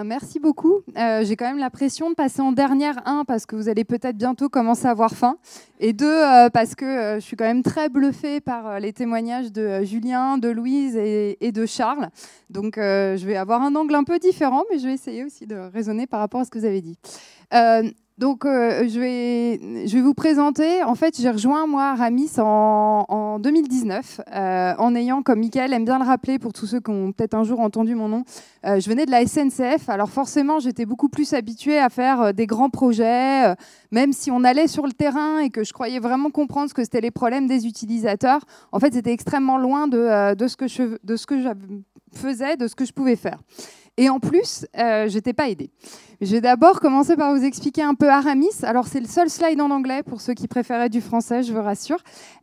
Merci beaucoup. J'ai quand même la pression de passer en dernière, parce que vous allez peut-être bientôt commencer à avoir faim, et deux, parce que je suis quand même très bluffée par les témoignages de Julien, de Louise et de Charles. Donc je vais avoir un angle un peu différent, mais je vais essayer aussi de raisonner par rapport à ce que vous avez dit. Je vais vous présenter. En fait, j'ai rejoint moi Aramis en 2019, en ayant, comme Mickaël aime bien le rappeler pour tous ceux qui ont peut-être un jour entendu mon nom, je venais de la SNCF. Alors forcément, j'étais beaucoup plus habituée à faire des grands projets, même si on allait sur le terrain et que je croyais vraiment comprendre ce que c'était les problèmes des utilisateurs. En fait, c'était extrêmement loin de ce que je faisais, de ce que je pouvais faire. Et en plus, je n'étais pas aidée. Je vais d'abord commencer par vous expliquer un peu Aramis. Alors, c'est le seul slide en anglais pour ceux qui préféraient du français, je vous rassure.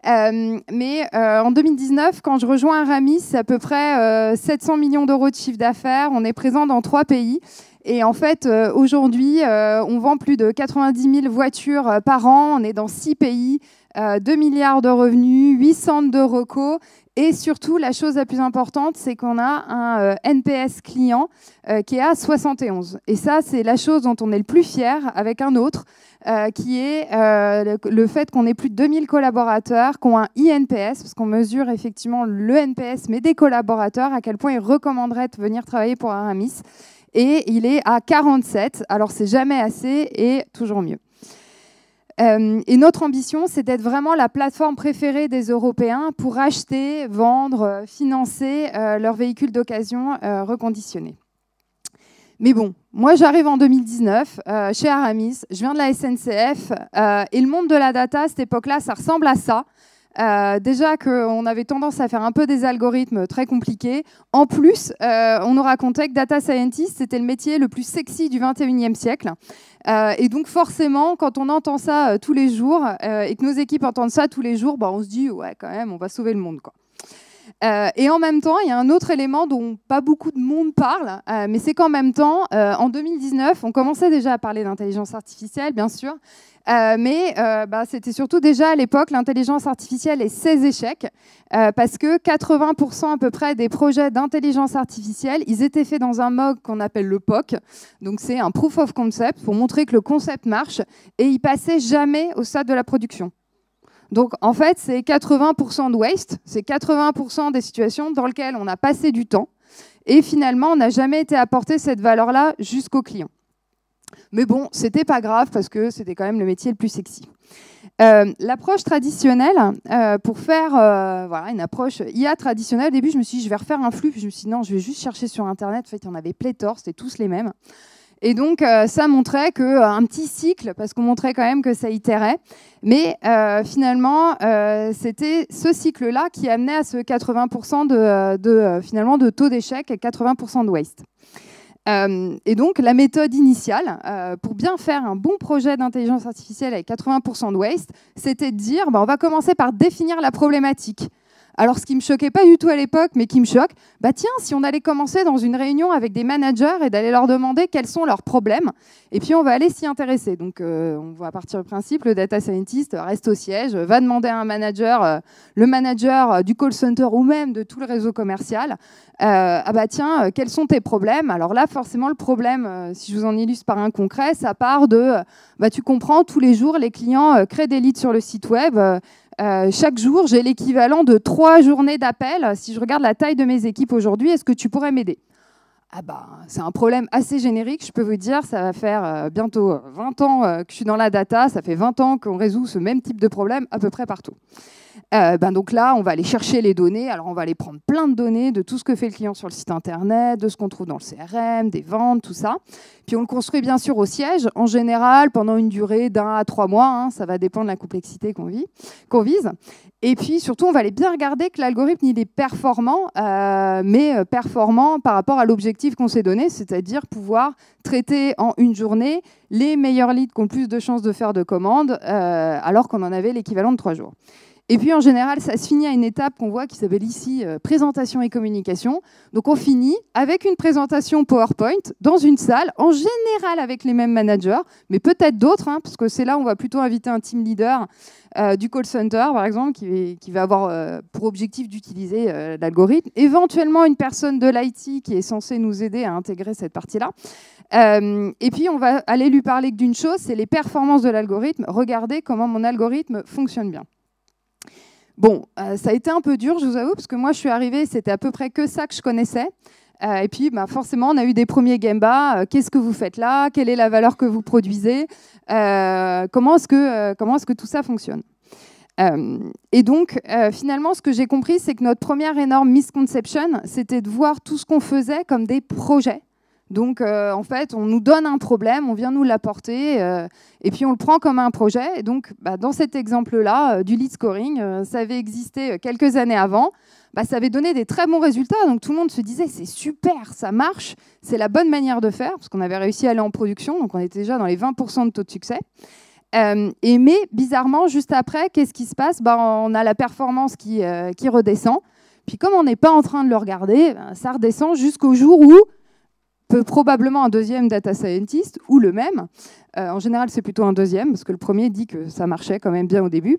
En 2019, quand je rejoins Aramis, c'est à peu près 700 millions d'euros de chiffre d'affaires. On est présent dans 3 pays. Et en fait, aujourd'hui, on vend plus de 90 000 voitures par an. On est dans 6 pays, 2 milliards de revenus, 8 centres de reco. Et surtout, la chose la plus importante, c'est qu'on a un NPS client qui est à 71. Et ça, c'est la chose dont on est le plus fier, avec un autre, qui est le fait qu'on ait plus de 2000 collaborateurs qui ont un INPS, parce qu'on mesure effectivement le NPS, mais des collaborateurs, à quel point ils recommanderaient de venir travailler pour Aramis. Et il est à 47. Alors, c'est jamais assez et toujours mieux. Et notre ambition, c'est d'être vraiment la plateforme préférée des Européens pour acheter, vendre, financer leurs véhicules d'occasion reconditionnés. Mais bon, moi j'arrive en 2019 chez Aramis, je viens de la SNCF, et le monde de la data à cette époque-là, ça ressemble à ça. Déjà qu'on avait tendance à faire un peu des algorithmes très compliqués. En plus, on nous racontait que data scientist, c'était le métier le plus sexy du 21e siècle. Et donc forcément, quand on entend ça tous les jours et que nos équipes entendent ça tous les jours, on se dit ouais, quand même, on va sauver le monde, quoi. Et en même temps, il y a un autre élément dont pas beaucoup de monde parle, mais c'est qu'en même temps, en 2019, on commençait déjà à parler d'intelligence artificielle, bien sûr, mais c'était surtout déjà à l'époque l'intelligence artificielle et ses échecs, parce que 80% à peu près des projets d'intelligence artificielle, ils étaient faits dans un mode qu'on appelle le POC, donc c'est un proof of concept pour montrer que le concept marche, et ils passaient jamais au stade de la production. Donc, en fait, c'est 80% de waste, c'est 80% des situations dans lesquelles on a passé du temps et finalement, on n'a jamais été apporter cette valeur-là jusqu'au client. Mais bon, c'était pas grave parce que c'était quand même le métier le plus sexy. L'approche traditionnelle, pour faire une approche IA traditionnelle, au début, je me suis dit, je vais refaire un flux, puis je me suis dit, non, je vais juste chercher sur Internet. En fait, il y en avait pléthore, c'était tous les mêmes. Et donc, ça montrait qu'un petit cycle, parce qu'on montrait quand même que ça itérait, mais finalement, c'était ce cycle-là qui amenait à ce 80% de taux d'échec et 80% de waste. Et donc, la méthode initiale, pour bien faire un bon projet d'intelligence artificielle avec 80% de waste, c'était de dire, on va commencer par définir la problématique. Alors, ce qui ne me choquait pas du tout à l'époque, mais qui me choque, tiens, si on allait commencer dans une réunion avec des managers et d'aller leur demander quels sont leurs problèmes, et puis on va aller s'y intéresser. Donc, on va partir du principe, le data scientist reste au siège, va demander à un manager, le manager du call center ou même de tout le réseau commercial, tiens, quels sont tes problèmes? Alors là, forcément, le problème, si je vous en illustre par un concret, ça part de, tu comprends, tous les jours, les clients créent des leads sur le site web. Chaque jour, j'ai l'équivalent de 3 journées d'appel. Si je regarde la taille de mes équipes aujourd'hui, est-ce que tu pourrais m'aider? C'est un problème assez générique, je peux vous dire. Ça va faire bientôt 20 ans que je suis dans la data. Ça fait 20 ans qu'on résout ce même type de problème à peu près partout. Donc là, on va aller chercher les données. Alors, on va aller prendre plein de données de tout ce que fait le client sur le site Internet, de ce qu'on trouve dans le CRM, des ventes, tout ça. Puis, on le construit bien sûr au siège, en général, pendant une durée d'1 à 3 mois. Ça va dépendre de la complexité qu'on vise. Et puis, surtout, on va aller bien regarder que l'algorithme, il est performant, mais performant par rapport à l'objectif qu'on s'est donné, c'est-à-dire pouvoir traiter en une journée les meilleurs leads qui ont le plus de chances de faire de commandes, alors qu'on en avait l'équivalent de 3 jours. Et puis, en général, ça se finit à une étape qu'on voit qui s'appelle ici présentation et communication. Donc, on finit avec une présentation PowerPoint dans une salle, en général avec les mêmes managers, mais peut-être d'autres, hein, parce que c'est là où on va plutôt inviter un team leader du call center, par exemple, qui va avoir pour objectif d'utiliser l'algorithme. Éventuellement, une personne de l'IT qui est censée nous aider à intégrer cette partie-là. Et puis, on va aller lui parler d'une chose, c'est les performances de l'algorithme. Regardez comment mon algorithme fonctionne bien. Bon, ça a été un peu dur, je vous avoue, parce que moi, je suis arrivée, c'était à peu près que ça que je connaissais. Et puis, forcément, on a eu des premiers Gemba. Qu'est-ce que vous faites là? Quelle est la valeur que vous produisez? Comment est-ce que tout ça fonctionne? Et donc, finalement, ce que j'ai compris, c'est que notre première énorme misconception, c'était de voir tout ce qu'on faisait comme des projets. Donc, en fait, on nous donne un problème, on vient nous l'apporter, et puis on le prend comme un projet. Et donc, dans cet exemple-là, du lead scoring, ça avait existé quelques années avant. Ça avait donné des très bons résultats. Donc, tout le monde se disait, c'est super, ça marche, c'est la bonne manière de faire, parce qu'on avait réussi à aller en production, donc on était déjà dans les 20% de taux de succès. Mais bizarrement, juste après, qu'est-ce qui se passe? On a la performance qui redescend. Puis comme on n'est pas en train de le regarder, ça redescend jusqu'au jour où probablement un deuxième data scientist, ou le même, en général c'est plutôt un deuxième, parce que le premier dit que ça marchait quand même bien au début,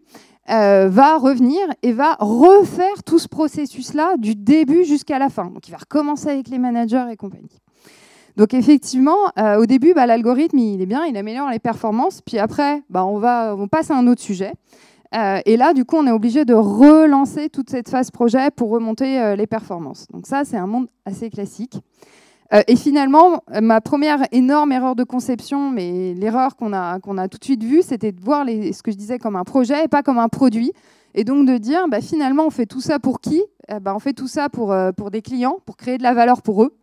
va revenir et va refaire tout ce processus-là du début jusqu'à la fin. Donc il va recommencer avec les managers et compagnie. Donc effectivement, au début, l'algorithme, il est bien, il améliore les performances, puis après, on passe à un autre sujet. Et là, du coup, on est obligé de relancer toute cette phase projet pour remonter les performances. Donc ça, c'est un monde assez classique. Et finalement, ma première énorme erreur de conception, mais l'erreur qu'on a tout de suite vue, c'était de voir ce que je disais comme un projet et pas comme un produit. Et donc de dire, finalement, on fait tout ça pour qui? On fait tout ça pour des clients, pour créer de la valeur pour eux.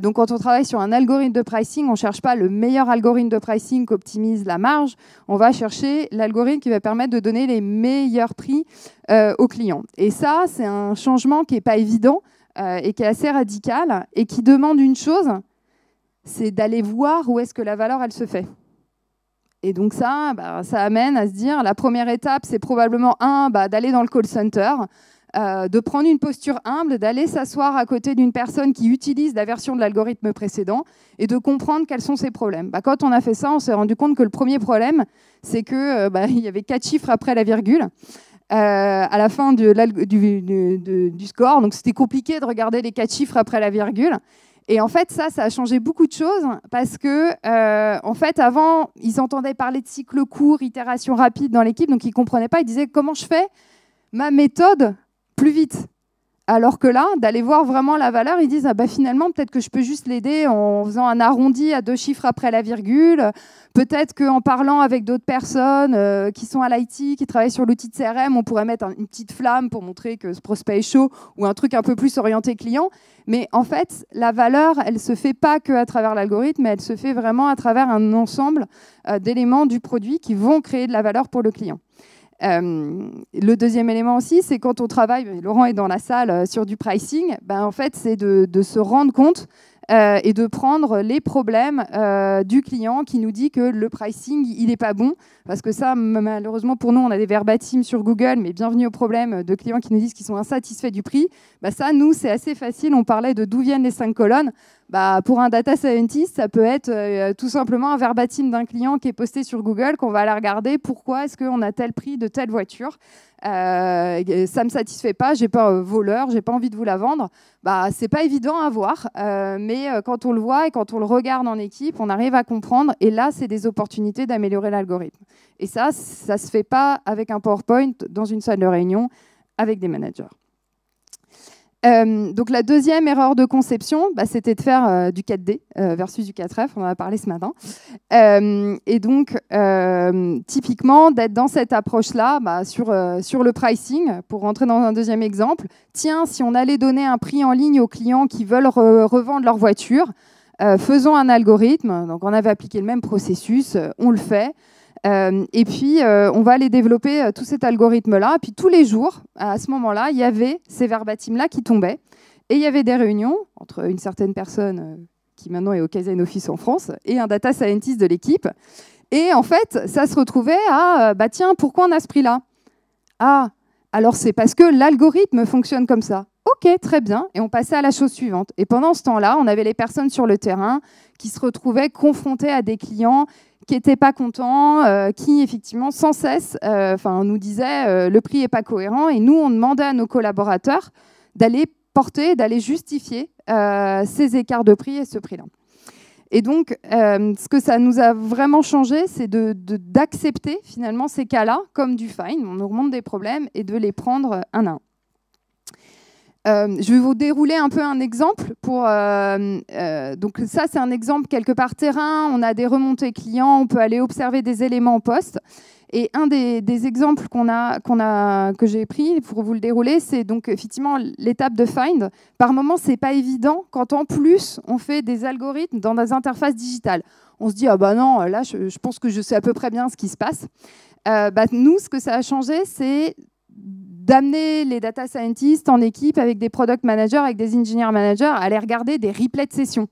Donc quand on travaille sur un algorithme de pricing, on ne cherche pas le meilleur algorithme de pricing qui optimise la marge. On va chercher l'algorithme qui va permettre de donner les meilleurs prix aux clients. Et ça, c'est un changement qui n'est pas évident, et qui est assez radical et qui demande une chose, c'est d'aller voir où est-ce que la valeur, elle se fait. Et donc ça amène à se dire, la première étape, c'est probablement d'aller dans le call center, de prendre une posture humble, d'aller s'asseoir à côté d'une personne qui utilise la version de l'algorithme précédent et de comprendre quels sont ses problèmes. Quand on a fait ça, on s'est rendu compte que le premier problème, c'est qu'il y avait 4 chiffres après la virgule. À la fin du score. Donc, c'était compliqué de regarder les 4 chiffres après la virgule. Et en fait, ça a changé beaucoup de choses parce que, en fait, avant, ils entendaient parler de cycle court, itération rapide dans l'équipe, donc ils ne comprenaient pas. Ils disaient comment je fais ma méthode plus vite. Alors que là, d'aller voir vraiment la valeur, ils disent finalement, peut-être que je peux juste l'aider en faisant un arrondi à 2 chiffres après la virgule. Peut-être qu'en parlant avec d'autres personnes qui sont à l'IT, qui travaillent sur l'outil de CRM, on pourrait mettre une petite flamme pour montrer que ce prospect est chaud ou un truc un peu plus orienté client. Mais en fait, la valeur, elle ne se fait pas qu'à travers l'algorithme, mais elle se fait vraiment à travers un ensemble d'éléments du produit qui vont créer de la valeur pour le client. Le deuxième élément aussi, c'est quand on travaille, Laurent est dans la salle sur du pricing, en fait, c'est de se rendre compte et de prendre les problèmes du client qui nous dit que le pricing, il n'est pas bon. Parce que ça, malheureusement, pour nous, on a des verbatims sur Google, mais bienvenue au problème de clients qui nous disent qu'ils sont insatisfaits du prix. Ça, nous, c'est assez facile. On parlait de d'où viennent les 5 colonnes. Pour un data scientist, ça peut être tout simplement un verbatim d'un client qui est posté sur Google, qu'on va aller regarder. Pourquoi est-ce qu'on a tel prix de telle voiture? Ça ne me satisfait pas, j'ai pas un voleur, j'ai pas envie de vous la vendre. C'est pas évident à voir, mais quand on le voit et quand on le regarde en équipe, on arrive à comprendre. Et là, c'est des opportunités d'améliorer l'algorithme. Et ça se fait pas avec un PowerPoint dans une salle de réunion avec des managers. Donc la deuxième erreur de conception, c'était de faire du 4D versus du 4F, on en a parlé ce matin. Et donc, typiquement, d'être dans cette approche-là, sur le pricing, pour rentrer dans un deuxième exemple, tiens, si on allait donner un prix en ligne aux clients qui veulent revendre leur voiture, faisons un algorithme. Donc on avait appliqué le même processus, on le fait. Et puis, on va aller développer tout cet algorithme-là. Puis tous les jours, à ce moment-là, il y avait ces verbatims-là qui tombaient. Et il y avait des réunions entre une certaine personne qui maintenant est au Kaizen Office en France, et un data scientist de l'équipe. Et en fait, ça se retrouvait à bah tiens, pourquoi on a ce prix-là? Ah, alors c'est parce que l'algorithme fonctionne comme ça. Ok, très bien. Et on passait à la chose suivante. Et pendant ce temps-là, on avait les personnes sur le terrain qui se retrouvaient confrontées à des clients qui n'étaient pas contents, qui effectivement sans cesse nous disaient le prix n'est pas cohérent. Et nous, on demandait à nos collaborateurs d'aller porter, d'aller justifier ces écarts de prix et ce prix-là. Et donc, ce que ça nous a vraiment changé, c'est d'accepter finalement ces cas-là comme du fine. On nous remonte des problèmes et de les prendre un à un. Je vais vous dérouler un peu un exemple. Donc ça, c'est un exemple quelque part terrain. On a des remontées clients, on peut aller observer des éléments en poste. Et un des exemples que j'ai pris pour vous le dérouler, c'est donc effectivement l'étape de find. Par moment, c'est pas évident quand en plus on fait des algorithmes dans des interfaces digitales. On se dit ah bah non, là je pense que je sais à peu près bien ce qui se passe. Nous, ce que ça a changé, c'est d'amener les data scientists en équipe avec des product managers, avec des engineer managers, à aller regarder des replays de sessions.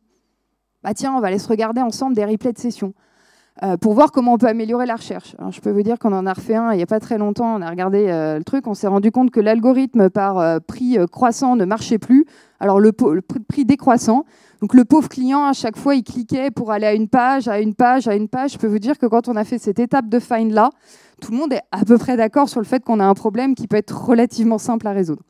Bah tiens, on va aller se regarder ensemble des replays de sessions pour voir comment on peut améliorer la recherche. Alors, je peux vous dire qu'on en a refait un il n'y a pas très longtemps, on a regardé le truc, on s'est rendu compte que l'algorithme par prix croissant ne marchait plus, alors le prix décroissant. Donc le pauvre client, à chaque fois, il cliquait pour aller à une page, à une page, à une page. Je peux vous dire que quand on a fait cette étape de find-là, tout le monde est à peu près d'accord sur le fait qu'on a un problème qui peut être relativement simple à résoudre.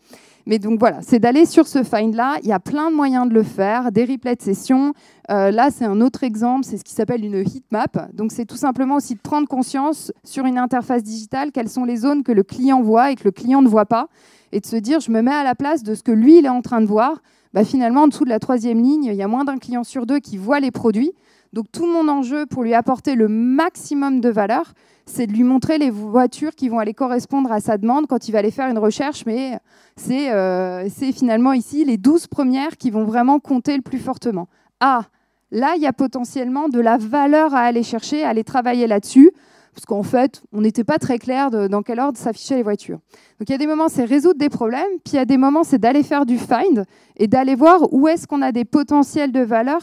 Mais donc voilà, c'est d'aller sur ce find-là. Il y a plein de moyens de le faire, des replays de sessions. Là, c'est un autre exemple, c'est ce qui s'appelle une heatmap. Donc c'est tout simplement aussi de prendre conscience sur une interface digitale quelles sont les zones que le client voit et que le client ne voit pas. Et de se dire, je me mets à la place de ce que lui, il est en train de voir. Bah, finalement, en dessous de la 3e ligne, il y a moins d'un client sur 2 qui voit les produits. Donc tout mon enjeu pour lui apporter le maximum de valeur, c'est de lui montrer les voitures qui vont aller correspondre à sa demande quand il va aller faire une recherche. Mais c'est finalement ici les 12 premières qui vont vraiment compter le plus fortement. Ah, là, il y a potentiellement de la valeur à aller chercher, à aller travailler là-dessus. Parce qu'en fait, on n'était pas très clair dans quel ordre s'affichaient les voitures. Donc il y a des moments, c'est résoudre des problèmes, puis il y a des moments, c'est d'aller faire du find et d'aller voir où est-ce qu'on a des potentiels de valeur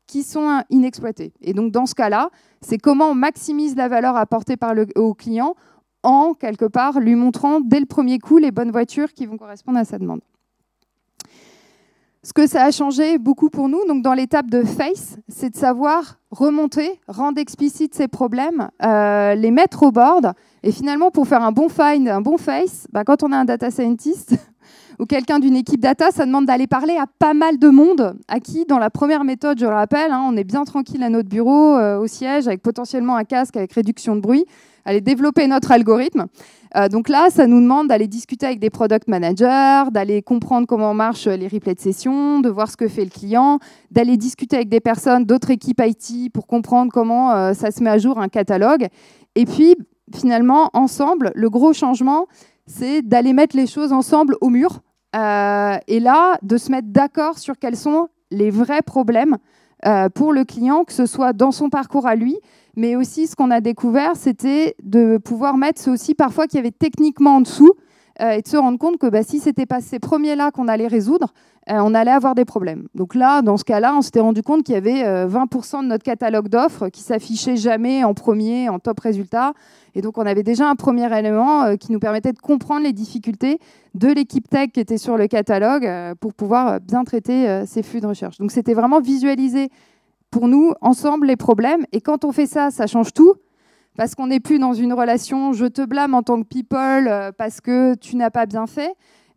qui sont inexploités. Et donc dans ce cas-là, c'est comment on maximise la valeur apportée au client en, quelque part, lui montrant dès le premier coup les bonnes voitures qui vont correspondre à sa demande. Ce que ça a changé beaucoup pour nous, donc dans l'étape de face, c'est de savoir remonter, rendre explicites ces problèmes, les mettre au board. Et finalement, pour faire un bon find, un bon face, quand on a un data scientist ou quelqu'un d'une équipe data, ça demande d'aller parler à pas mal de monde, à qui, dans la première méthode, je le rappelle, on est bien tranquille à notre bureau, au siège, avec potentiellement un casque, avec réduction de bruit, aller développer notre algorithme. Donc là, ça nous demande d'aller discuter avec des product managers, d'aller comprendre comment marchent les replays de session, de voir ce que fait le client, d'aller discuter avec des personnes d'autres équipes IT pour comprendre comment ça se met à jour un catalogue. Et puis, finalement, ensemble, le gros changement, c'est d'aller mettre les choses ensemble au mur. Et là, de se mettre d'accord sur quels sont les vrais problèmes pour le client, que ce soit dans son parcours à lui, mais aussi ce qu'on a découvert, c'était de pouvoir mettre aussi parfois qu'il y avait techniquement en dessous et de se rendre compte que si ce n'était pas ces premiers-là qu'on allait résoudre, on allait avoir des problèmes. Donc là, dans ce cas-là, on s'était rendu compte qu'il y avait 20% de notre catalogue d'offres qui s'affichait jamais en premier, en top résultat. Et donc, on avait déjà un premier élément qui nous permettait de comprendre les difficultés de l'équipe tech qui était sur le catalogue pour pouvoir bien traiter ces flux de recherche. Donc, c'était vraiment visualiser pour nous, ensemble, les problèmes. Et quand on fait ça, ça change tout. Parce qu'on n'est plus dans une relation « je te blâme en tant que people parce que tu n'as pas bien fait ».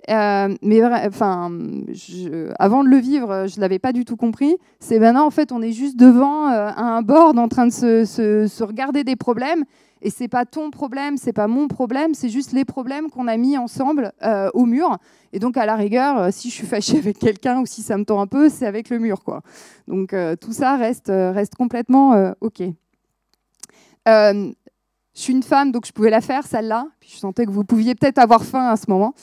Avant de le vivre, je ne l'avais pas du tout compris. C'est maintenant, en fait, on est juste devant un board en train de se regarder des problèmes. Et ce n'est pas ton problème, ce n'est pas mon problème, c'est juste les problèmes qu'on a mis ensemble au mur. Et donc, à la rigueur, si je suis fâchée avec quelqu'un ou si ça me tend un peu, c'est avec le mur, quoi. Donc, tout ça reste complètement OK. Je suis une femme, donc je pouvais la faire, celle-là. Puis je sentais que vous pouviez peut-être avoir faim à ce moment.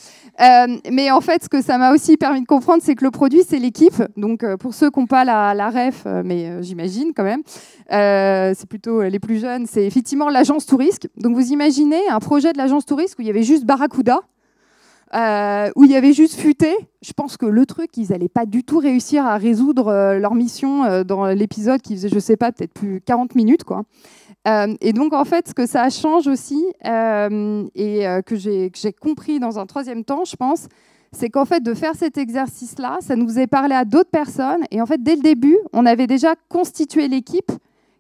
Mais en fait, ce que ça m'a aussi permis de comprendre, c'est que le produit, c'est l'équipe. Donc, pour ceux qui n'ont pas la ref, mais j'imagine quand même, c'est plutôt les plus jeunes, c'est effectivement l'agence Tourisque. Donc, vous imaginez un projet de l'agence Tourisque où il y avait juste Barracuda. où il y avait juste futé. Je pense que le truc, ils n'allaient pas du tout réussir à résoudre leur mission dans l'épisode qui faisait, je sais pas, peut-être plus 40 minutes, quoi. Et donc, en fait, ce que ça change aussi, que j'ai compris dans un troisième temps, je pense, c'est qu'en fait, de faire cet exercice-là, ça nous faisait parler à d'autres personnes. Et en fait, dès le début, on avait déjà constitué l'équipe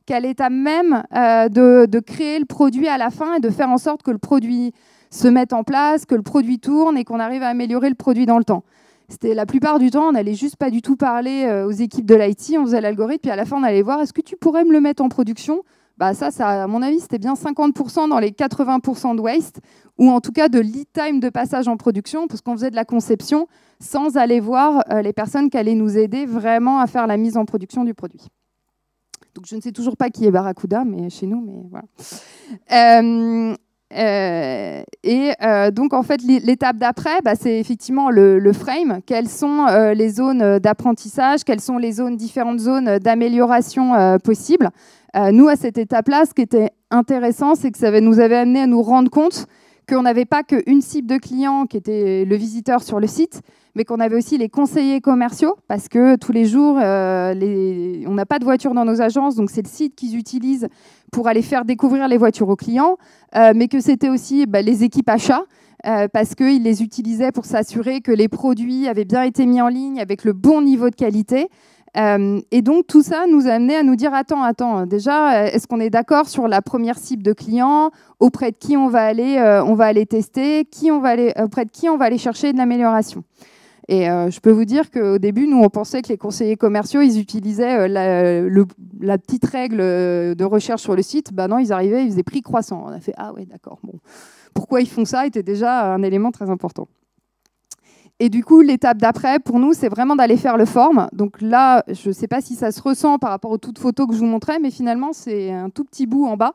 qu'elle est à même de créer le produit à la fin et de faire en sorte que le produit se mette en place, que le produit tourne et qu'on arrive à améliorer le produit dans le temps. C'était la plupart du temps, on n'allait juste pas du tout parler aux équipes de l'IT, on faisait l'algorithme, puis à la fin, on allait voir, est-ce que tu pourrais me le mettre en production ? Bah ça, à mon avis, c'était bien 50% dans les 80% de waste, ou en tout cas de lead time de passage en production, parce qu'on faisait de la conception sans aller voir les personnes qui allaient nous aider vraiment à faire la mise en production du produit. Donc je ne sais toujours pas qui est Barracuda, mais chez nous, mais voilà. Donc en fait, l'étape d'après, c'est effectivement le frame. Quelles sont les zones d'apprentissage, quelles sont les différentes zones d'amélioration possibles. Nous, à cette étape-là, ce qui était intéressant, c'est que ça nous avait amené à nous rendre compte qu'on n'avait pas qu'une cible de clients qui était le visiteur sur le site, mais qu'on avait aussi les conseillers commerciaux, parce que tous les jours, on n'a pas de voitures dans nos agences, donc c'est le site qu'ils utilisent pour aller faire découvrir les voitures aux clients, mais que c'était aussi les équipes achats, parce qu'ils les utilisaient pour s'assurer que les produits avaient bien été mis en ligne avec le bon niveau de qualité. Et donc tout ça nous a amené à nous dire attends, déjà, est-ce qu'on est d'accord sur la première cible de clients, auprès de qui on va aller tester, auprès de qui on va aller chercher de l'amélioration. Et je peux vous dire qu'au début, nous, on pensait que les conseillers commerciaux, ils utilisaient la petite règle de recherche sur le site. Non, ils arrivaient, ils faisaient prix croissant. On a fait ah ouais, d'accord. Bon, pourquoi ils font ça était déjà un élément très important. Et du coup, l'étape d'après, pour nous, c'est vraiment d'aller faire le form. Donc là, je ne sais pas si ça se ressent par rapport aux toutes photos que je vous montrais, mais finalement, c'est un tout petit bout en bas.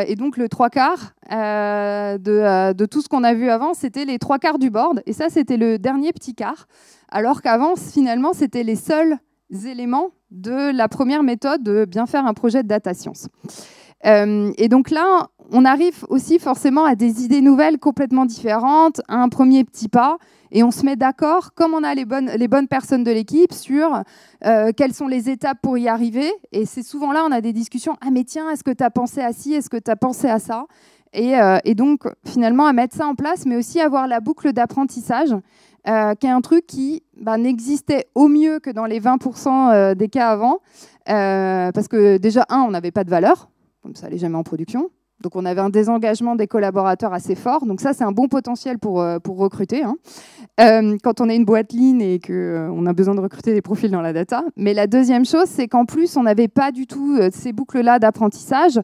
Et donc, le 3/4 de tout ce qu'on a vu avant, c'était les 3/4 du board. Et ça, c'était le dernier petit quart. Alors qu'avant, finalement, c'était les seuls éléments de la première méthode de bien faire un projet de data science. Et donc là, on arrive aussi forcément à des idées nouvelles complètement différentes, à un premier petit pas, et on se met d'accord, comme on a les bonnes personnes de l'équipe, sur quelles sont les étapes pour y arriver. Et c'est souvent là, on a des discussions, ah mais tiens, est-ce que tu as pensé à ci, est-ce que tu as pensé à ça ? Et donc, finalement, à mettre ça en place, mais aussi avoir la boucle d'apprentissage, qui est un truc qui n'existait au mieux que dans les 20% des cas avant, parce que déjà, on n'avait pas de valeur, comme ça n'allait jamais en production. Donc, on avait un désengagement des collaborateurs assez fort. Donc, ça, c'est un bon potentiel pour recruter, hein. Quand on est une boîte lean et qu'on a besoin de recruter des profils dans la data. Mais la deuxième chose, c'est qu'en plus, on n'avait pas du tout ces boucles-là d'apprentissage.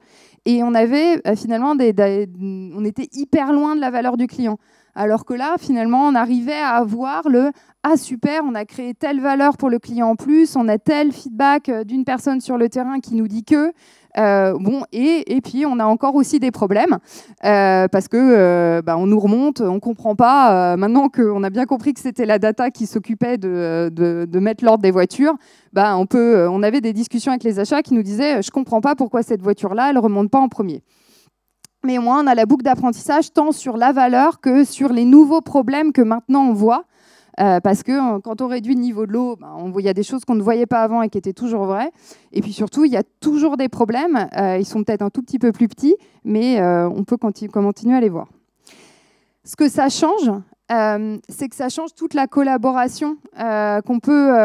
Et on avait finalement, on était hyper loin de la valeur du client. Alors que là, finalement, on arrivait à avoir ah super, on a créé telle valeur pour le client en plus, on a tel feedback d'une personne sur le terrain qui nous dit que... et puis on a encore aussi des problèmes parce que on nous remonte, on comprend pas. Maintenant qu'on a bien compris que c'était la data qui s'occupait de mettre l'ordre des voitures, on avait des discussions avec les achats qui nous disaient je comprends pas pourquoi cette voiture-là elle remonte pas en premier. Mais au moins on a la boucle d'apprentissage tant sur la valeur que sur les nouveaux problèmes que maintenant on voit. Parce que quand on réduit le niveau de l'eau, il y a des choses qu'on ne voyait pas avant et qui étaient toujours vraies. Et puis surtout, il y a toujours des problèmes. Ils sont peut-être un tout petit peu plus petits, mais on peut continuer à les voir. Ce que ça change, c'est que ça change toute la collaboration qu'on peut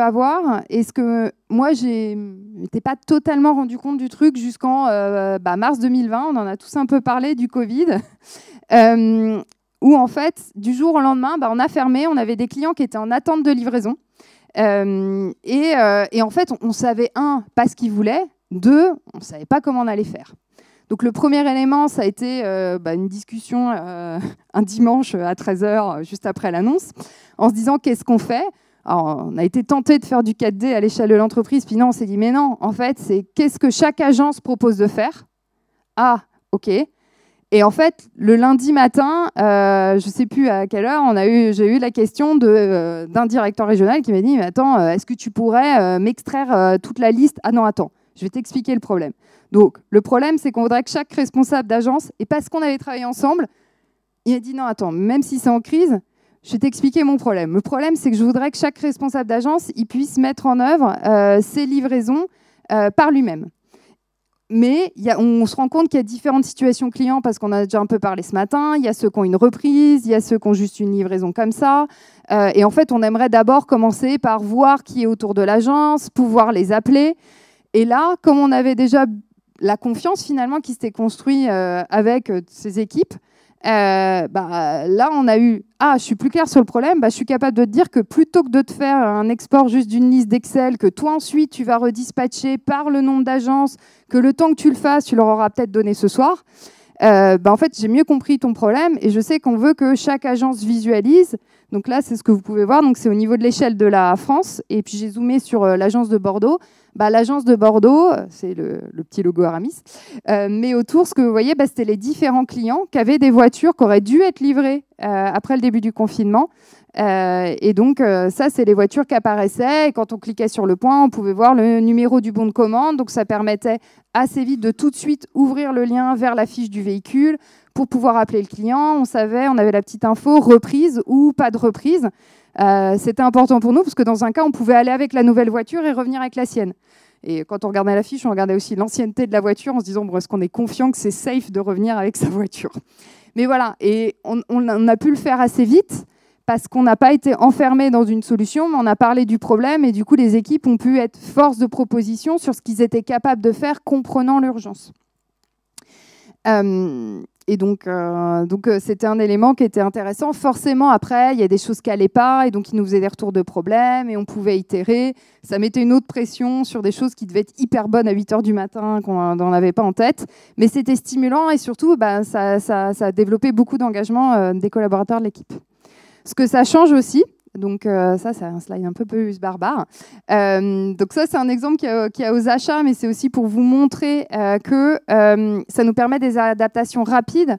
avoir. Et ce que moi, je m'étais pas totalement rendu compte du truc jusqu'en mars 2020. On en a tous un peu parlé du Covid. Où en fait, du jour au lendemain, on a fermé, on avait des clients qui étaient en attente de livraison. Et en fait, on savait, pas ce qu'ils voulaient, deux, on ne savait pas comment on allait faire. Donc le premier élément, ça a été une discussion un dimanche à 13h, juste après l'annonce, en se disant qu'est-ce qu'on fait ? Alors, on a été tenté de faire du 4D à l'échelle de l'entreprise, puis non, on s'est dit mais non, en fait, c'est qu'est-ce que chaque agence propose de faire ? Ah, ok. Et en fait, le lundi matin, je ne sais plus à quelle heure, j'ai eu la question d'un directeur régional qui m'a dit « Mais attends, est-ce que tu pourrais m'extraire toute la liste ?» Ah non, attends, je vais t'expliquer le problème. Donc, le problème, c'est qu'on voudrait que chaque responsable d'agence, et parce qu'on avait travaillé ensemble, Il m'a dit non, attends, même si c'est en crise, je vais t'expliquer mon problème. Le problème, c'est que je voudrais que chaque responsable d'agence il puisse mettre en œuvre ses livraisons par lui-même. Mais on se rend compte qu'il y a différentes situations clients parce qu'on a déjà un peu parlé ce matin. Il y a ceux qui ont une reprise, il y a ceux qui ont juste une livraison comme ça. Et en fait, on aimerait d'abord commencer par voir qui est autour de l'agence, pouvoir les appeler. Et là, comme on avait déjà la confiance finalement qui s'était construite avec ces équipes, là, on a eu « Ah, je suis plus claire sur le problème, je suis capable de te dire que plutôt que de te faire un export juste d'une liste d'Excel, que toi ensuite tu vas redispatcher par le nombre d'agences, que le temps que tu le fasses, tu leur auras peut-être donné ce soir, en fait, j'ai mieux compris ton problème et je sais qu'on veut que chaque agence visualise. » Donc là, c'est ce que vous pouvez voir. Donc c'est au niveau de l'échelle de la France. Et puis j'ai zoomé sur l'agence de Bordeaux. L'agence de Bordeaux, c'est le petit logo Aramis. Mais autour, ce que vous voyez, c'était les différents clients qui avaient des voitures qui auraient dû être livrées après le début du confinement. Et donc, ça, c'est les voitures qui apparaissaient. Et quand on cliquait sur le point, on pouvait voir le numéro du bon de commande. Donc, ça permettait assez vite de tout de suite ouvrir le lien vers la fiche du véhicule pour pouvoir appeler le client. On savait, on avait la petite info, reprise ou pas de reprise. C'était important pour nous parce que dans un cas, on pouvait aller avec la nouvelle voiture et revenir avec la sienne. Et quand on regardait la fiche, on regardait aussi l'ancienneté de la voiture en se disant est-ce qu'on est confiant que c'est safe de revenir avec sa voiture. Mais voilà, et on a pu le faire assez vite parce qu'on n'a pas été enfermé dans une solution, mais on a parlé du problème et du coup, les équipes ont pu être force de proposition sur ce qu'ils étaient capables de faire comprenant l'urgence. Et donc c'était un élément qui était intéressant. Forcément, après, il y a des choses qui n'allaient pas, et donc ils nous faisaient des retours de problèmes, et on pouvait itérer. Ça mettait une autre pression sur des choses qui devaient être hyper bonnes à 8 h du matin, qu'on n'en avait pas en tête. Mais c'était stimulant, et surtout, ça a développé beaucoup d'engagement des collaborateurs de l'équipe. Ce que ça change aussi, donc ça, c'est un slide un peu plus barbare. Donc ça, c'est un exemple qu'il y a aux achats, mais c'est aussi pour vous montrer que ça nous permet des adaptations rapides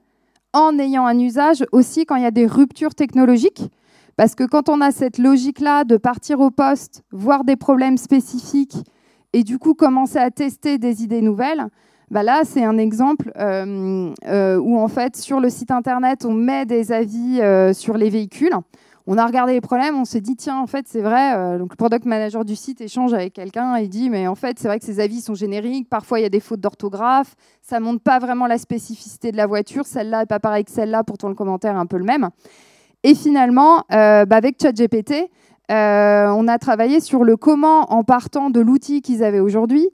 en ayant un usage aussi quand il y a des ruptures technologiques. Parce que quand on a cette logique-là de partir au poste, voir des problèmes spécifiques et du coup commencer à tester des idées nouvelles, là, c'est un exemple où en fait, sur le site internet, on met des avis sur les véhicules. On a regardé les problèmes, on s'est dit, tiens, en fait, c'est vrai. Donc, le product manager du site échange avec quelqu'un et dit, mais en fait, c'est vrai que ces avis sont génériques. Parfois, il y a des fautes d'orthographe. Ça ne montre pas vraiment la spécificité de la voiture. Celle-là n'est pas pareille que celle-là. Pourtant, le commentaire est un peu le même. Et finalement, avec ChatGPT, on a travaillé sur le comment, en partant de l'outil qu'ils avaient aujourd'hui.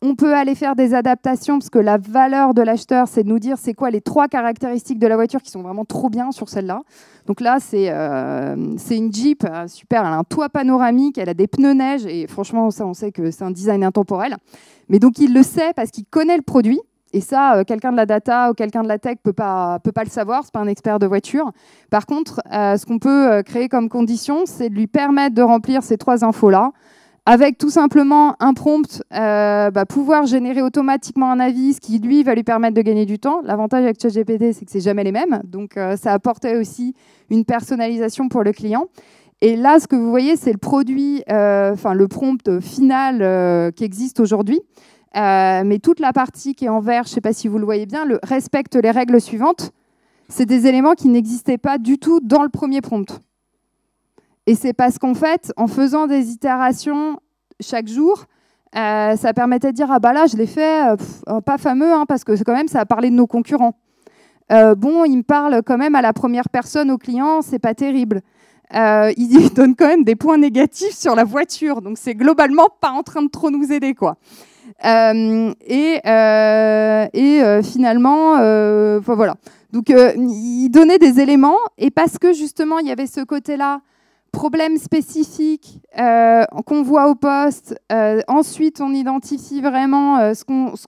On peut aller faire des adaptations parce que la valeur de l'acheteur, c'est de nous dire c'est quoi les 3 caractéristiques de la voiture qui sont vraiment trop bien sur celle-là. Donc là, c'est une Jeep, super, elle a un toit panoramique, elle a des pneus neige et franchement, ça, on sait que c'est un design intemporel. Mais donc, il le sait parce qu'il connaît le produit. Et ça, quelqu'un de la data ou quelqu'un de la tech peut pas le savoir, c'est pas un expert de voiture. Par contre, ce qu'on peut créer comme condition, c'est de lui permettre de remplir ces 3 infos-là, avec tout simplement un prompt, pouvoir générer automatiquement un avis, ce qui, lui, va lui permettre de gagner du temps. L'avantage avec ChatGPT, c'est que c'est jamais les mêmes. Donc, ça apportait aussi une personnalisation pour le client. Et là, ce que vous voyez, c'est le produit, le prompt final qui existe aujourd'hui. Mais toute la partie qui est en vert, je ne sais pas si vous le voyez bien, respecte les règles suivantes. C'est des éléments qui n'existaient pas du tout dans le premier prompt. Et c'est parce qu'en fait, en faisant des itérations chaque jour, ça permettait de dire « Ah là, je l'ai fait, pas fameux, parce que quand même, ça a parlé de nos concurrents. Il me parle quand même à la première personne au client, c'est pas terrible. Il donne quand même des points négatifs sur la voiture, donc c'est globalement pas en train de trop nous aider, quoi. » Finalement, voilà. Donc, il donnait des éléments, et parce que justement, il y avait ce côté-là, problème spécifique qu'on voit au poste. Ensuite, on identifie vraiment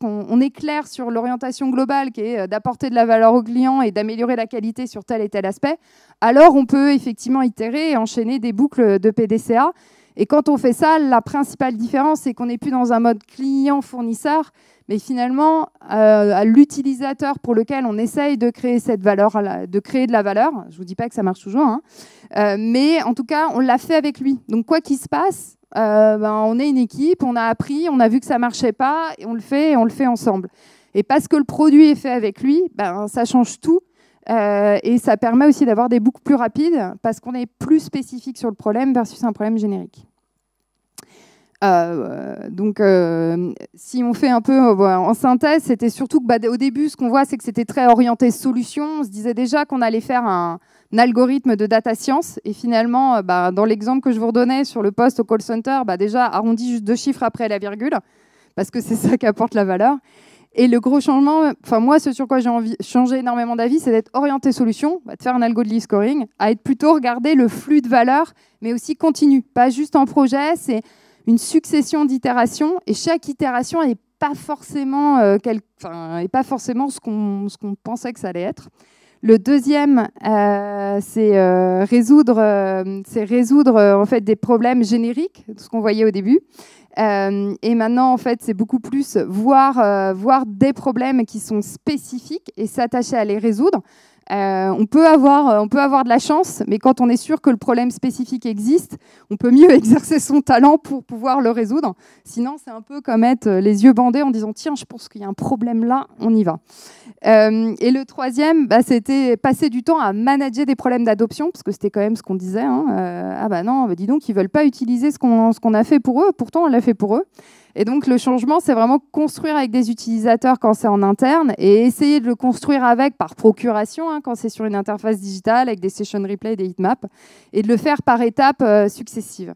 on est clair sur l'orientation globale qui est d'apporter de la valeur au client et d'améliorer la qualité sur tel et tel aspect. Alors, on peut effectivement itérer et enchaîner des boucles de PDCA. Et quand on fait ça, la principale différence, c'est qu'on n'est plus dans un mode client-fournisseur, mais finalement, à l'utilisateur pour lequel on essaye de créer cette valeur, de créer de la valeur. Je ne vous dis pas que ça marche toujours, mais en tout cas, on l'a fait avec lui. Donc, quoi qu'il se passe, on est une équipe, on a appris, on a vu que ça ne marchait pas, et on le fait ensemble. Et parce que le produit est fait avec lui, ça change tout. Et ça permet aussi d'avoir des boucles plus rapides parce qu'on est plus spécifique sur le problème versus un problème générique. Donc, si on fait un peu en synthèse, c'était surtout que au début, ce qu'on voit, c'est que c'était très orienté solution. On se disait déjà qu'on allait faire un algorithme de data science. Et finalement, dans l'exemple que je vous redonnais sur le poste au call center, déjà arrondi juste 2 chiffres après la virgule, parce que c'est ça qui apporte la valeur. Et le gros changement, enfin moi, ce sur quoi j'ai envie changer énormément d'avis, c'est d'être orienté solution, de faire un algo de lead scoring, à être plutôt regarder le flux de valeur, mais aussi continu, pas juste en projet. C'est une succession d'itérations, et chaque itération n'est pas forcément, ce qu'on pensait que ça allait être. Le deuxième, c'est résoudre en fait, des problèmes génériques, ce qu'on voyait au début. Et maintenant, en fait, c'est beaucoup plus voir des problèmes qui sont spécifiques et s'attacher à les résoudre. On peut avoir de la chance, mais quand on est sûr que le problème spécifique existe, on peut mieux exercer son talent pour pouvoir le résoudre. Sinon, c'est un peu comme être les yeux bandés en disant « Tiens, je pense qu'il y a un problème là, on y va ». Et le troisième, c'était passer du temps à manager des problèmes d'adoption, parce que c'était quand même ce qu'on disait. Non, dis donc, ils ne veulent pas utiliser ce qu'on a fait pour eux, pourtant on l'a fait pour eux. Et donc, le changement, c'est vraiment construire avec des utilisateurs quand c'est en interne et essayer de le construire avec par procuration, quand c'est sur une interface digitale, avec des session replay, des heatmaps, et de le faire par étapes successives.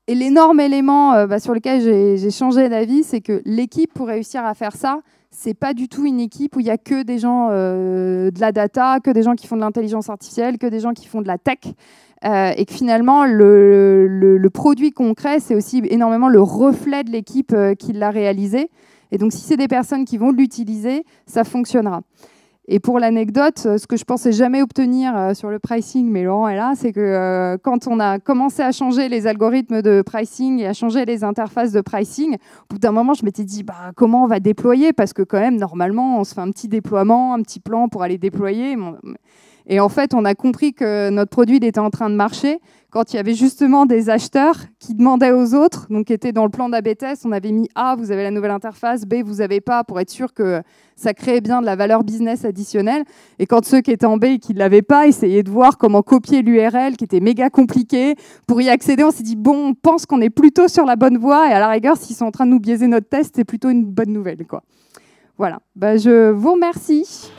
Et l'énorme élément sur lequel j'ai changé d'avis, c'est que l'équipe, pour réussir à faire ça, c'est pas du tout une équipe où il y a que des gens de la data, que des gens qui font de l'intelligence artificielle, que des gens qui font de la tech. Et que finalement, le produit qu'on crée, c'est aussi énormément le reflet de l'équipe qui l'a réalisé. Et donc, si c'est des personnes qui vont l'utiliser, ça fonctionnera. Et pour l'anecdote, ce que je pensais jamais obtenir sur le pricing, mais Laurent est là, c'est que quand on a commencé à changer les algorithmes de pricing et à changer les interfaces de pricing, au bout d'un moment, je m'étais dit comment on va déployer, parce que quand même, normalement, on se fait un petit déploiement, un petit plan pour aller déployer. Et en fait, on a compris que notre produit il était en train de marcher quand il y avait justement des acheteurs qui demandaient aux autres, donc qui étaient dans le plan d'A/B test, on avait mis A, vous avez la nouvelle interface, B, vous n'avez pas, pour être sûr que ça créait bien de la valeur business additionnelle. Et quand ceux qui étaient en B et qui ne l'avaient pas, essayaient de voir comment copier l'URL, qui était méga compliqué, pour y accéder, on s'est dit, bon, on pense qu'on est plutôt sur la bonne voie, et à la rigueur, s'ils sont en train de nous biaiser notre test, c'est plutôt une bonne nouvelle, quoi. Voilà, je vous remercie.